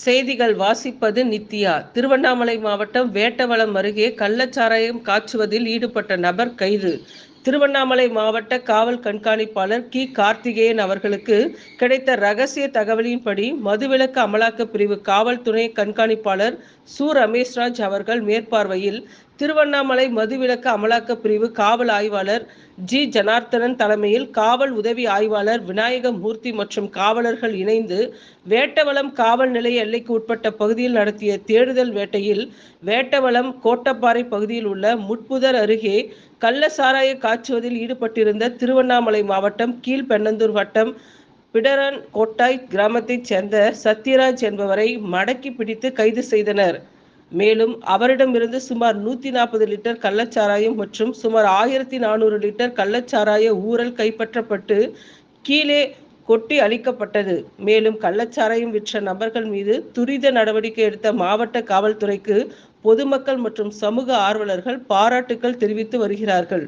செய்திகள் வாசிப்பது நித்யா. திருவண்ணாமலை மாவட்டம் வேட்டவலம் அருகே கள்ளச்சாராயம் காய்ச்சுவதில் ஈடுபட்ட நபர் கைது. திருவண்ணாமலை மாவட்ட காவல் கண்காணிப்பாளர் கி. கார்த்திகேயன் அவர்களுக்கு கிடைத்த ரகசிய தகவலின்படி மதுவிலக்கு அமலாக்க பிரிவு காவல் துணை கண்காணிப்பாளர் சு. ரமேஷ்ராஜ் அவர்கள் மேற்பார்வையில் திருவண்ணாமலை மதுவிலக்கு அமலாக்க பிரிவு காவல் ஆய்வாளர் ஜி. ஜனார்த்தனன் தலைமையில் காவல் உதவி ஆய்வாளர் விநாயகமூர்த்தி மற்றும் காவலர்கள் இணைந்து வேட்டவலம் காவல் நிலைய எல்லைக்கு உட்பட்ட பகுதியில் நடத்திய தேடுதல் வேட்டையில் வேட்டவலம் கோட்டப்பாறை பகுதியில் உள்ள முட்புதர் அருகே கள்ள சாராய காய்ச்சுவதில் ஈடுபட்டிருந்த திருவண்ணாமலை மாவட்டம் கீழ்பெண்ணந்தூர் வட்டம் பிடரன் கோட்டாய் கிராமத்தைச் சேர்ந்த சத்யராஜ் என்பவரை மடக்கி பிடித்து கைது செய்தனர். மேலும் அவரிடமிருந்து சுமார் 140 லிட்டர் கள்ளச்சாராயம் மற்றும் சுமார் 1400 லிட்டர் கள்ளச்சாராய ஊறல் கைப்பற்றப்பட்டு கீழே கொட்டி அளிக்கப்பட்டது. மேலும் கள்ளச்சாராயம் விற்ற நபர்கள் மீது துரித நடவடிக்கை எடுத்த மாவட்ட காவல்துறைக்கு பொதுமக்கள் மற்றும் சமூக ஆர்வலர்கள் பாராட்டுக்கள் தெரிவித்து வருகிறார்கள்.